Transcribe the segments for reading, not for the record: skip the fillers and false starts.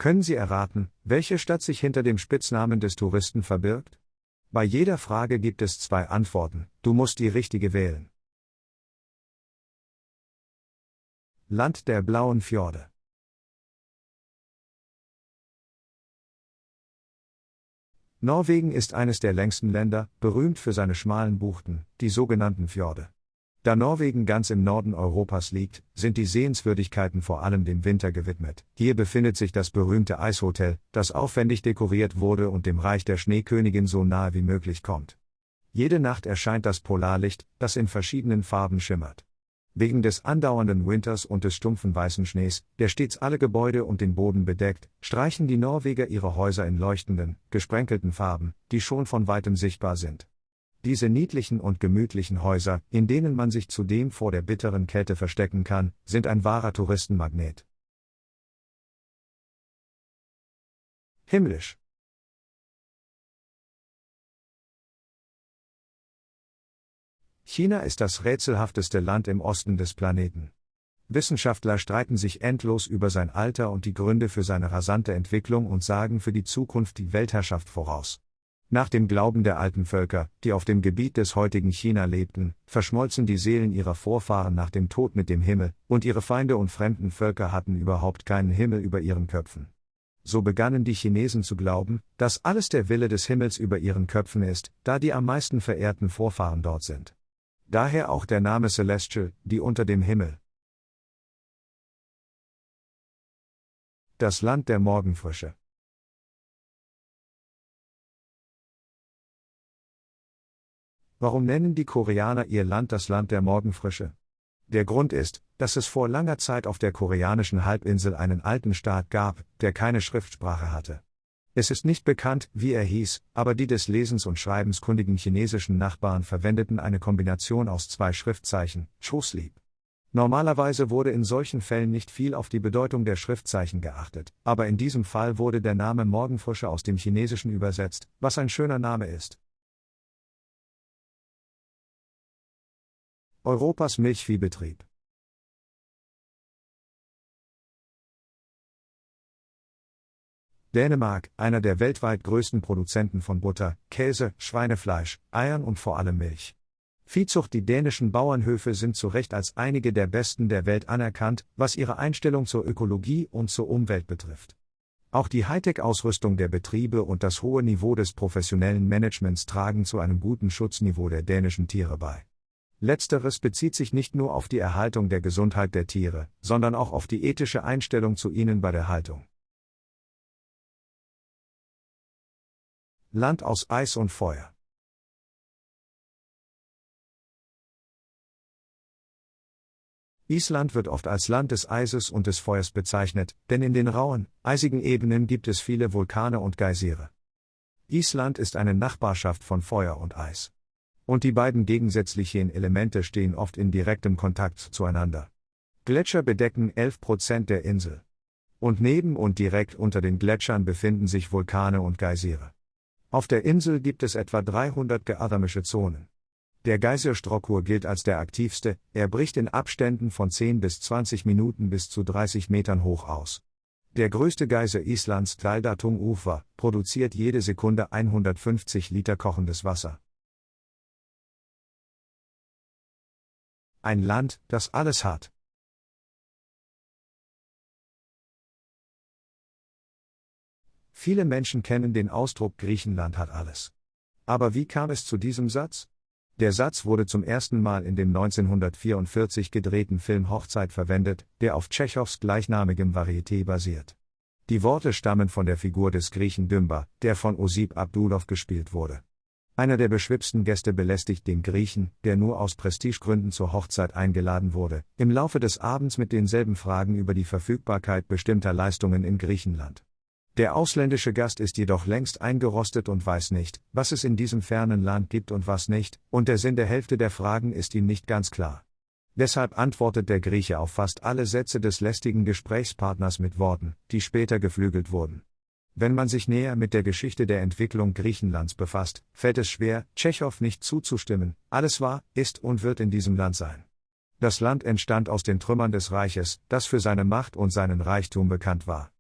Können Sie erraten, welche Stadt sich hinter dem Spitznamen des Touristen verbirgt? Bei jeder Frage gibt es 2 Antworten, du musst die richtige wählen. Land der blauen Fjorde. Norwegen ist eines der längsten Länder, berühmt für seine schmalen Buchten, die sogenannten Fjorde. Da Norwegen ganz im Norden Europas liegt, sind die Sehenswürdigkeiten vor allem dem Winter gewidmet. Hier befindet sich das berühmte Eishotel, das aufwendig dekoriert wurde und dem Reich der Schneekönigin so nahe wie möglich kommt. Jede Nacht erscheint das Polarlicht, das in verschiedenen Farben schimmert. Wegen des andauernden Winters und des stumpfen weißen Schnees, der stets alle Gebäude und den Boden bedeckt, streichen die Norweger ihre Häuser in leuchtenden, gesprenkelten Farben, die schon von weitem sichtbar sind. Diese niedlichen und gemütlichen Häuser, in denen man sich zudem vor der bitteren Kälte verstecken kann, sind ein wahrer Touristenmagnet. Himmlisch. China ist das rätselhafteste Land im Osten des Planeten. Wissenschaftler streiten sich endlos über sein Alter und die Gründe für seine rasante Entwicklung und sagen für die Zukunft die Weltherrschaft voraus. Nach dem Glauben der alten Völker, die auf dem Gebiet des heutigen China lebten, verschmolzen die Seelen ihrer Vorfahren nach dem Tod mit dem Himmel, und ihre Feinde und fremden Völker hatten überhaupt keinen Himmel über ihren Köpfen. So begannen die Chinesen zu glauben, dass alles der Wille des Himmels über ihren Köpfen ist, da die am meisten verehrten Vorfahren dort sind. Daher auch der Name Celestial, die unter dem Himmel. Das Land der Morgenfrische. Warum nennen die Koreaner ihr Land das Land der Morgenfrische? Der Grund ist, dass es vor langer Zeit auf der koreanischen Halbinsel einen alten Staat gab, der keine Schriftsprache hatte. Es ist nicht bekannt, wie er hieß, aber die des Lesens und Schreibens kundigen chinesischen Nachbarn verwendeten eine Kombination aus 2 Schriftzeichen, Choslib. Normalerweise wurde in solchen Fällen nicht viel auf die Bedeutung der Schriftzeichen geachtet, aber in diesem Fall wurde der Name Morgenfrische aus dem Chinesischen übersetzt, was ein schöner Name ist. Europas Milchviehbetrieb. Dänemark, einer der weltweit größten Produzenten von Butter, Käse, Schweinefleisch, Eiern und vor allem Milch. Viehzucht. Die dänischen Bauernhöfe sind zu Recht als einige der besten der Welt anerkannt, was ihre Einstellung zur Ökologie und zur Umwelt betrifft. Auch die Hightech-Ausrüstung der Betriebe und das hohe Niveau des professionellen Managements tragen zu einem guten Schutzniveau der dänischen Tiere bei. Letzteres bezieht sich nicht nur auf die Erhaltung der Gesundheit der Tiere, sondern auch auf die ethische Einstellung zu ihnen bei der Haltung. Land aus Eis und Feuer. Island wird oft als Land des Eises und des Feuers bezeichnet, denn in den rauen, eisigen Ebenen gibt es viele Vulkane und Geysire. Island ist eine Nachbarschaft von Feuer und Eis. Und die beiden gegensätzlichen Elemente stehen oft in direktem Kontakt zueinander. Gletscher bedecken 11% der Insel. Und neben und direkt unter den Gletschern befinden sich Vulkane und Geysire. Auf der Insel gibt es etwa 300 geothermische Zonen. Der Geysir Strokkur gilt als der aktivste, er bricht in Abständen von 10 bis 20 Minuten bis zu 30 Metern hoch aus. Der größte Geysir Islands, Daldatung Ufa, produziert jede Sekunde 150 Liter kochendes Wasser. Ein Land, das alles hat. Viele Menschen kennen den Ausdruck Griechenland hat alles. Aber wie kam es zu diesem Satz? Der Satz wurde zum ersten Mal in dem 1944 gedrehten Film Hochzeit verwendet, der auf Tschechows gleichnamigem Varieté basiert. Die Worte stammen von der Figur des Griechen Dymba, der von Osip Abdulov gespielt wurde. Einer der beschwipsten Gäste belästigt den Griechen, der nur aus Prestigegründen zur Hochzeit eingeladen wurde, im Laufe des Abends mit denselben Fragen über die Verfügbarkeit bestimmter Leistungen in Griechenland. Der ausländische Gast ist jedoch längst eingerostet und weiß nicht, was es in diesem fernen Land gibt und was nicht, und der Sinn der Hälfte der Fragen ist ihm nicht ganz klar. Deshalb antwortet der Grieche auf fast alle Sätze des lästigen Gesprächspartners mit Worten, die später geflügelt wurden. Wenn man sich näher mit der Geschichte der Entwicklung Griechenlands befasst, fällt es schwer, Tschechow nicht zuzustimmen, alles war, ist und wird in diesem Land sein. Das Land entstand aus den Trümmern des Reiches, das für seine Macht und seinen Reichtum bekannt war.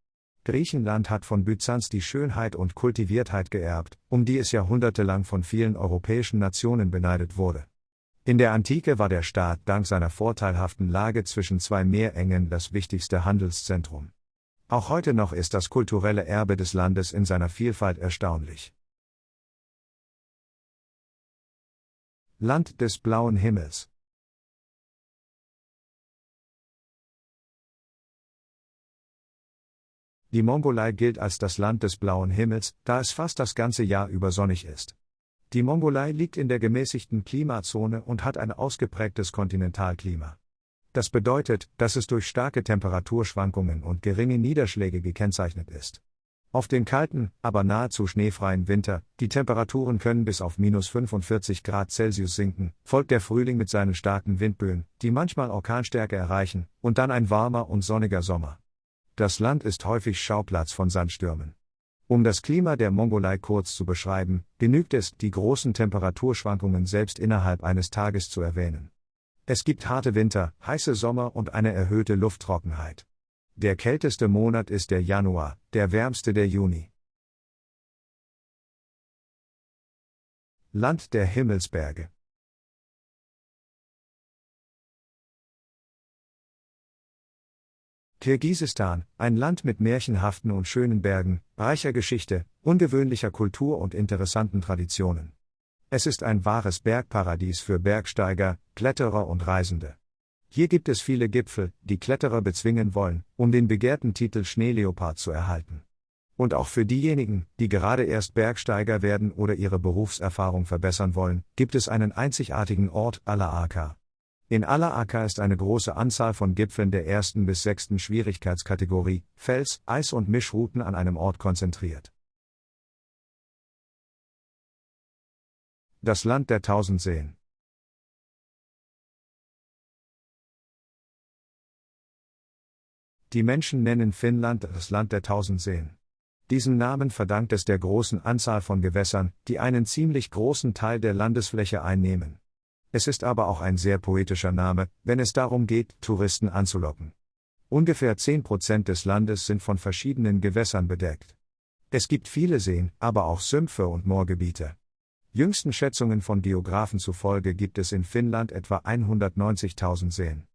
Griechenland hat von Byzanz die Schönheit und Kultiviertheit geerbt, um die es jahrhundertelang von vielen europäischen Nationen beneidet wurde. In der Antike war der Staat dank seiner vorteilhaften Lage zwischen zwei Meerengen das wichtigste Handelszentrum. Auch heute noch ist das kulturelle Erbe des Landes in seiner Vielfalt erstaunlich. Land des blauen Himmels. Die Mongolei gilt als das Land des blauen Himmels, da es fast das ganze Jahr über sonnig ist. Die Mongolei liegt in der gemäßigten Klimazone und hat ein ausgeprägtes Kontinentalklima. Das bedeutet, dass es durch starke Temperaturschwankungen und geringe Niederschläge gekennzeichnet ist. Auf den kalten, aber nahezu schneefreien Winter, die Temperaturen können bis auf -45 Grad Celsius sinken, folgt der Frühling mit seinen starken Windböen, die manchmal Orkanstärke erreichen, und dann ein warmer und sonniger Sommer. Das Land ist häufig Schauplatz von Sandstürmen. Um das Klima der Mongolei kurz zu beschreiben, genügt es, die großen Temperaturschwankungen selbst innerhalb eines Tages zu erwähnen. Es gibt harte Winter, heiße Sommer und eine erhöhte Lufttrockenheit. Der kälteste Monat ist der Januar, der wärmste der Juni. Land der Himmelsberge. Kirgisistan, ein Land mit märchenhaften und schönen Bergen, reicher Geschichte, ungewöhnlicher Kultur und interessanten Traditionen. Es ist ein wahres Bergparadies für Bergsteiger, Kletterer und Reisende. Hier gibt es viele Gipfel, die Kletterer bezwingen wollen, um den begehrten Titel Schneeleopard zu erhalten. Und auch für diejenigen, die gerade erst Bergsteiger werden oder ihre Berufserfahrung verbessern wollen, gibt es einen einzigartigen Ort, Ala-Aka. In Ala-Aka ist eine große Anzahl von Gipfeln der 1. bis 6. Schwierigkeitskategorie, Fels-, Eis- und Mischrouten an einem Ort konzentriert. Das Land der 1000 Seen. Die Menschen nennen Finnland das Land der 1000 Seen. Diesen Namen verdankt es der großen Anzahl von Gewässern, die einen ziemlich großen Teil der Landesfläche einnehmen. Es ist aber auch ein sehr poetischer Name, wenn es darum geht, Touristen anzulocken. Ungefähr 10% des Landes sind von verschiedenen Gewässern bedeckt. Es gibt viele Seen, aber auch Sümpfe und Moorgebiete. Jüngsten Schätzungen von Geographen zufolge gibt es in Finnland etwa 190.000 Seen.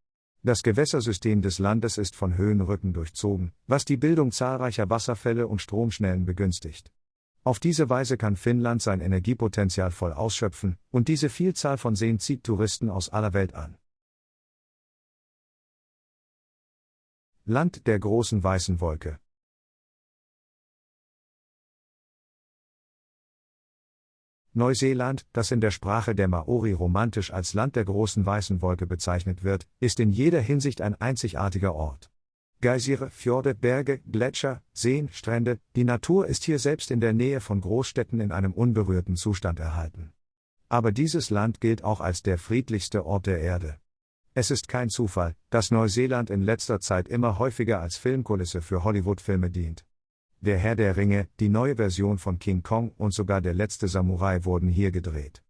Das Gewässersystem des Landes ist von Höhenrücken durchzogen, was die Bildung zahlreicher Wasserfälle und Stromschnellen begünstigt. Auf diese Weise kann Finnland sein Energiepotenzial voll ausschöpfen, und diese Vielzahl von Seen zieht Touristen aus aller Welt an. Land der großen weißen Wolke. Neuseeland, das in der Sprache der Maori romantisch als Land der großen weißen Wolke bezeichnet wird, ist in jeder Hinsicht ein einzigartiger Ort. Geysire, Fjorde, Berge, Gletscher, Seen, Strände, die Natur ist hier selbst in der Nähe von Großstädten in einem unberührten Zustand erhalten. Aber dieses Land gilt auch als der friedlichste Ort der Erde. Es ist kein Zufall, dass Neuseeland in letzter Zeit immer häufiger als Filmkulisse für Hollywood-Filme dient. Der Herr der Ringe, die neue Version von King Kong und sogar Der letzte Samurai wurden hier gedreht.